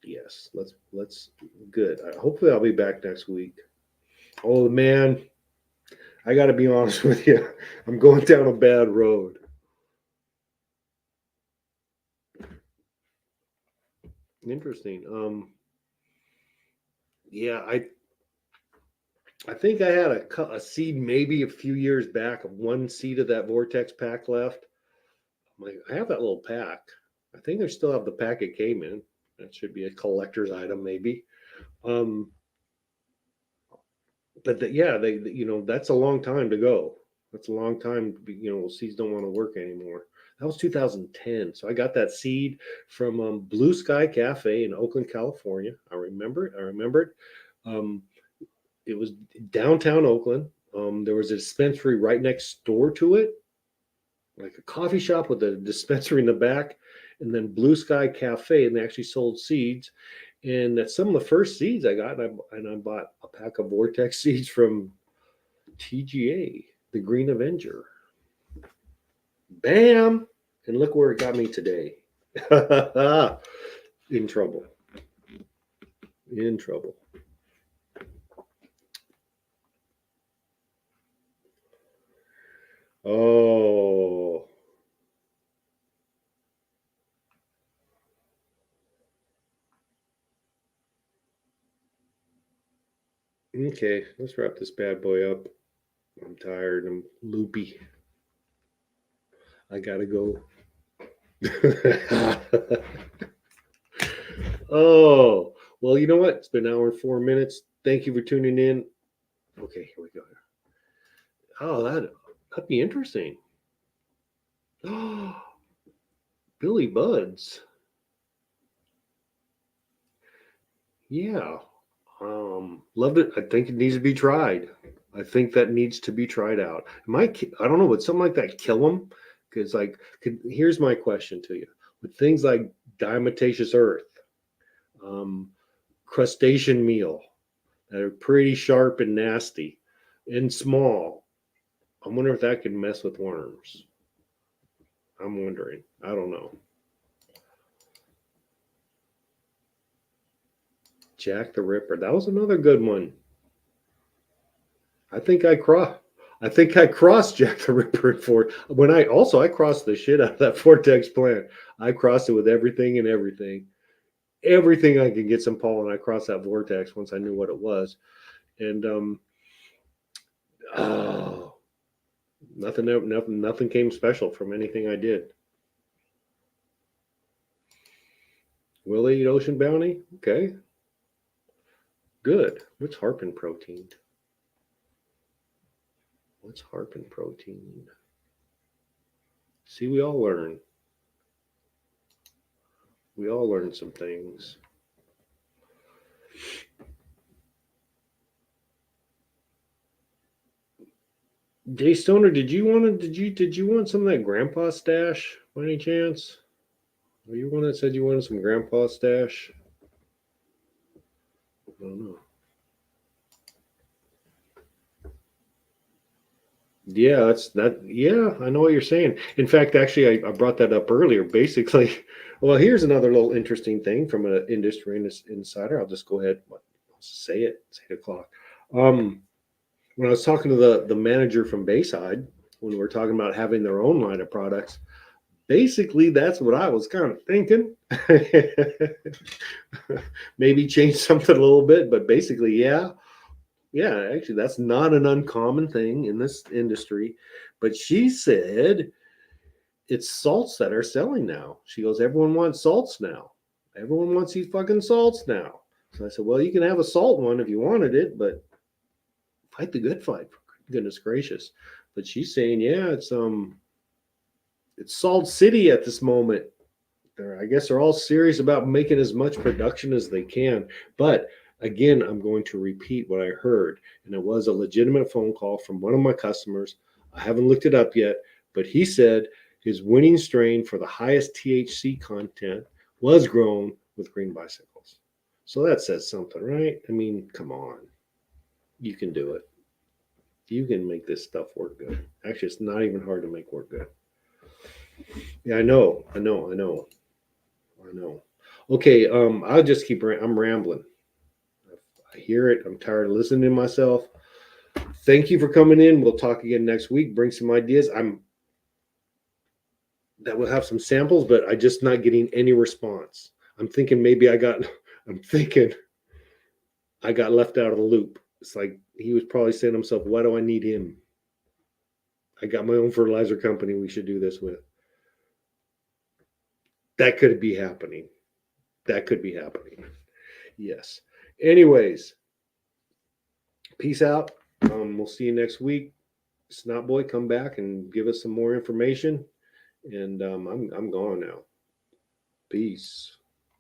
yes, let's good. Hopefully, I'll be back next week. Oh man, I got to be honest with you. I'm going down a bad road. Interesting. Yeah, I think I had a seed maybe a few years back of one seed of that Vortex pack left. I'm like, I have that little pack. I think I still have the pack it came in. That should be a collector's item, maybe. Um, but yeah, that's a long time to go. That's a long time. Seeds don't want to work anymore. That was 2010. So I got that seed from Blue Sky Cafe in Oakland, California. I remember it. Um, it was downtown Oakland. There was a dispensary right next door to it, like a coffee shop with a dispensary in the back, and then Blue Sky Cafe, and they actually sold seeds. And that's some of the first seeds I got, and I bought a pack of Vortex seeds from TGA, the Green Avenger. Bam! And look where it got me today. In trouble. In trouble. Oh. Okay, let's wrap this bad boy up. I'm tired. I'm loopy. I gotta go. Oh, well, you know what? It's been an hour and 4 minutes. Thank you for tuning in. Okay, here we go. Oh, that'd be interesting. Oh, Billy Buds. Yeah. Loved it. I think it needs to be tried. I think that needs to be tried out. I don't know, would something like that kill them? Because here's my question to you. With things like diatomaceous earth, um, crustacean meal that are pretty sharp and nasty and small, I wonder if that can mess with worms. I'm wondering. I don't know. Jack the Ripper. That was another good one. I think I crossed. I think I crossed Jack the Ripper for when I crossed the shit out of that Vortex plant. I crossed it with everything and everything I could get some pollen. I crossed that Vortex once I knew what it was, and oh, nothing came special from anything I did. Will they eat ocean bounty? Okay, good. What's harpin protein? What's harpin protein? See, we all learn. We all learn some things. Jay Stoner, did you want some of that grandpa stash by any chance? Were you one that said you wanted some grandpa stash? I don't know. Yeah, that's that. Yeah, I know what you're saying. In fact, actually, I brought that up earlier. Basically, well, here's another little interesting thing from an industry insider. I'll just go ahead. Say it. It's 8 o'clock. Um, when I was talking to the manager from Bayside, when we were talking about having their own line of products, basically that's what I was kind of thinking. Maybe change something a little bit, but basically, yeah, yeah, actually, that's not an uncommon thing in this industry. But she said it's salts that are selling now. She goes, everyone wants salts now. Everyone wants these fucking salts now. So I said, well, you can have a salt one if you wanted it, but fight the good fight, for goodness gracious. But she's saying, yeah, it's Salt City at this moment. I guess they're all serious about making as much production as they can. But again, I'm going to repeat what I heard, and it was a legitimate phone call from one of my customers. I haven't looked it up yet, but he said his winning strain for the highest THC content was grown with green bicycles. So that says something, right? I mean, come on. You can do it. You can make this stuff work good. Actually, it's not even hard to make work good. Yeah, I know. Okay, I'll just keep. I'm rambling. I hear it. I'm tired of listening to myself. Thank you for coming in. We'll talk again next week. Bring some ideas. I'm that we'll have some samples, but I just not getting any response. I'm thinking maybe I got. I'm thinking I got left out of the loop. It's like he was probably saying to himself, "Why do I need him? I got my own fertilizer company. We should do this with." That could be happening. That could be happening. Yes. Anyways, peace out. We'll see you next week. Snot Boy, come back and give us some more information. And I'm gone now. Peace.